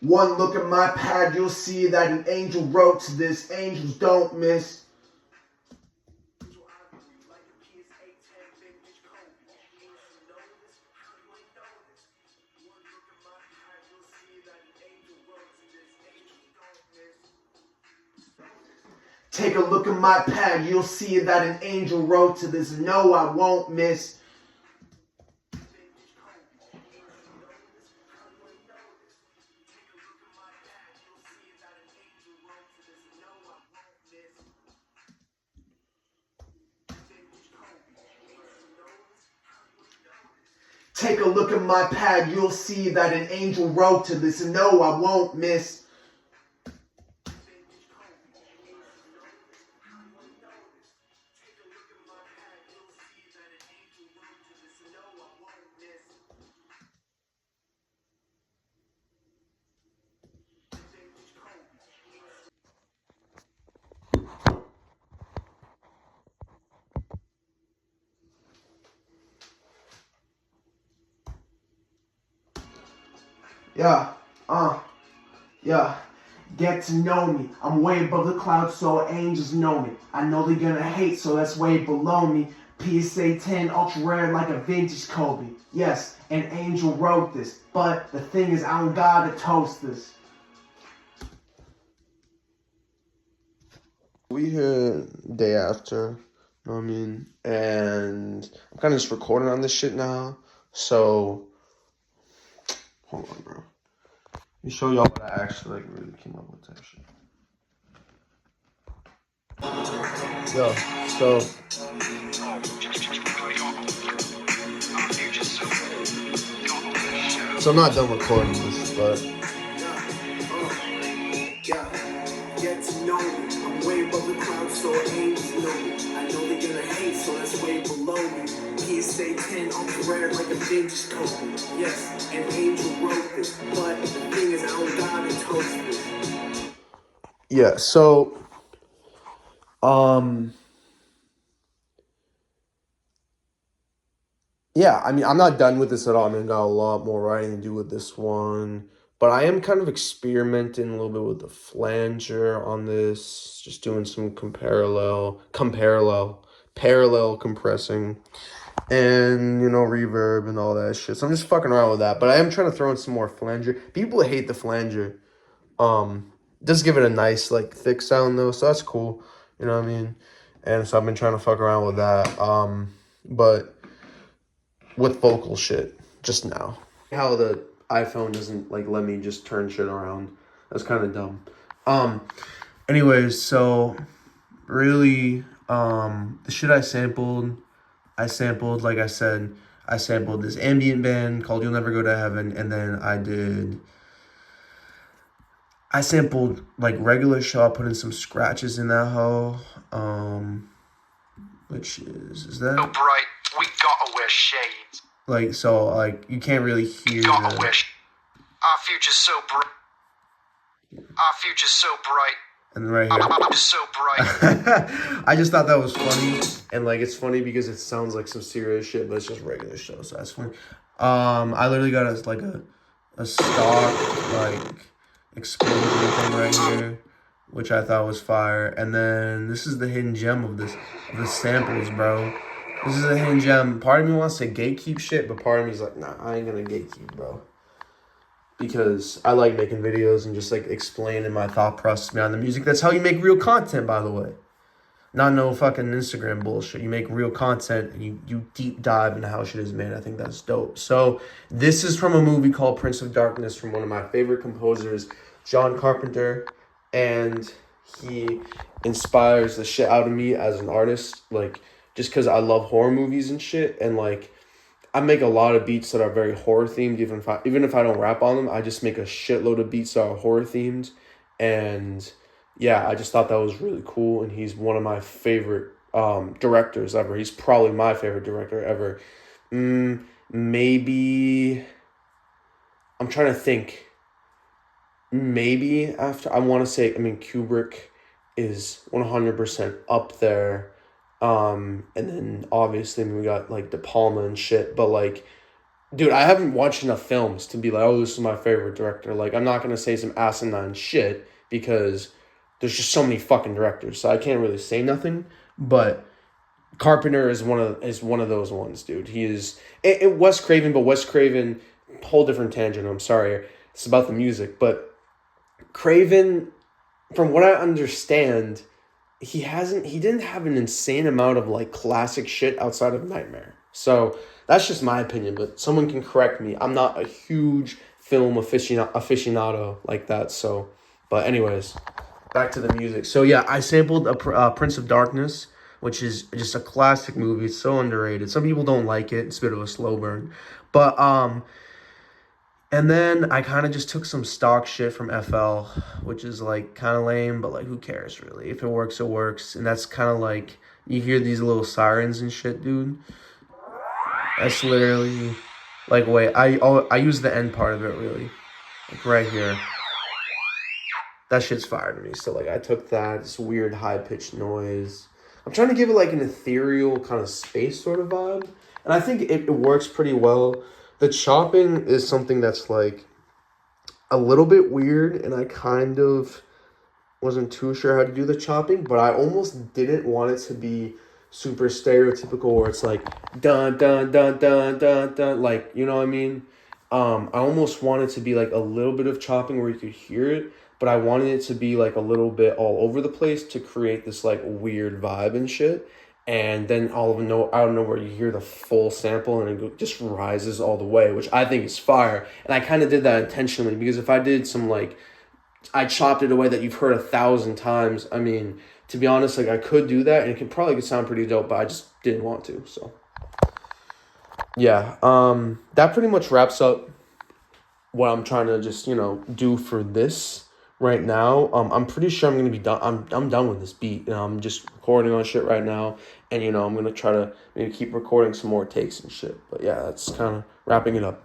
One look at my pad, you'll see that an angel wrote to this. Angels don't miss. Take a look at my pad, you'll see that an angel wrote to this. No, I won't miss. Take a look at my pad, you'll see that an angel wrote to this. No, I won't miss. Yeah. Get to know me. I'm way above the clouds, so angels know me. I know they're gonna hate, so that's way below me. PSA 10, ultra rare like a vintage Kobe. Yes, an angel wrote this, but the thing is, I don't gotta toast this. We here day after, you know what I mean? And I'm kind of just recording on this shit now. So, hold on, bro. Let me show y'all what I actually like really came up with that shit. Yo, so I'm not done recording this, but Get to know me. I'm way above the clouds, so angels know me. I know they're gonna hate, so that's way below me. PSA 10, ultra rare like a vintage Kobe. Yes, an angel wrote this, but the thing is, I don't gotta toast this. yeah, so yeah, I mean, I'm not done with this at all. I mean, got a lot more writing to do with this one. But I am kind of experimenting a little bit with the flanger on this. Just doing some parallel compressing. And, you know, reverb and all that shit. So I'm just fucking around with that. But I am trying to throw in some more flanger. People hate the flanger. Does give it a nice, like, thick sound, though. So that's cool. You know what I mean? And so I've been trying to fuck around with that. But with vocal shit just now. How the iPhone doesn't like let me just turn shit around. That's kind of dumb. Anyways, so really the shit I sampled like I said, I sampled this ambient band called You'll Never Go to Heaven, and then I sampled like regular Shaw, put in some scratches in that hoe. Which is that? So bright, we gotta wear shades. Like, so, like, you can't really hear Gotta wear our future's so bright. Our future's so bright. And right here. I'm just so bright. I just thought that was funny. And, like, it's funny because it sounds like some serious shit, but it's just regular show, so that's funny. I literally got a stock, like, explosion thing right here, which I thought was fire. And then this is the hidden gem of the samples, bro. This is a hidden gem. Part of me wants to gatekeep shit, but part of me is like, nah, I ain't gonna gatekeep, bro. Because I like making videos and just, like, explaining my thought process behind the music. That's how you make real content, by the way. Not no fucking Instagram bullshit. You make real content and you deep dive into how shit is made. I think that's dope. So this is from a movie called Prince of Darkness from one of my favorite composers, John Carpenter. And he inspires the shit out of me as an artist. Like, just because I love horror movies and shit. And, like, I make a lot of beats that are very horror themed. Even if I don't rap on them, I just make a shitload of beats that are horror themed. And yeah, I just thought that was really cool. And he's one of my favorite directors ever. He's probably my favorite director ever. Maybe, I'm trying to think. Maybe after, I want to say, I mean, Kubrick is 100% up there. And then obviously we got like De Palma and shit, but like Dude, I haven't watched enough films to be like, oh, this is my favorite director. Like, I'm not gonna say some asinine shit because there's just so many fucking directors, so I can't really say nothing. But Carpenter is one of those ones, dude. He is Wes Craven, but Wes Craven, whole different tangent. I'm sorry, it's about the music, but Craven, from what I understand, he didn't have an insane amount of like classic shit outside of Nightmare. So that's just my opinion, but someone can correct me. I'm not a huge film aficionado like that. So, but anyways, back to the music. So yeah, I sampled Prince of Darkness, which is just a classic movie. It's so underrated. Some people don't like it. It's a bit of a slow burn, but and then I kind of just took some stock shit from FL, which is like kind of lame, but like who cares really? If it works, it works. And that's kind of like you hear these little sirens and shit, dude. That's literally like wait, I use the end part of it really, like right here. That shit's fire to me. So like I took that, this weird high pitched noise. I'm trying to give it like an ethereal kind of space sort of vibe, and I think it works pretty well. The chopping is something that's like a little bit weird, and I kind of wasn't too sure how to do the chopping, but I almost didn't want it to be super stereotypical where it's like dun dun dun dun dun dun, like, you know what I mean? I almost wanted to be like a little bit of chopping where you could hear it, but I wanted it to be like a little bit all over the place to create this like weird vibe and shit. And then out of nowhere, you hear the full sample and it just rises all the way, which I think is fire. And I kind of did that intentionally because if I did some like, I chopped it away that you've heard 1,000 times. I mean, to be honest, like I could do that and it could sound pretty dope, but I just didn't want to. So yeah, that pretty much wraps up what I'm trying to just, do for this right now. I'm pretty sure I'm gonna be done. I'm done with this beat. I'm just recording on shit right now, and I'm gonna try to maybe keep recording some more takes and shit. But yeah, that's kind of wrapping it up.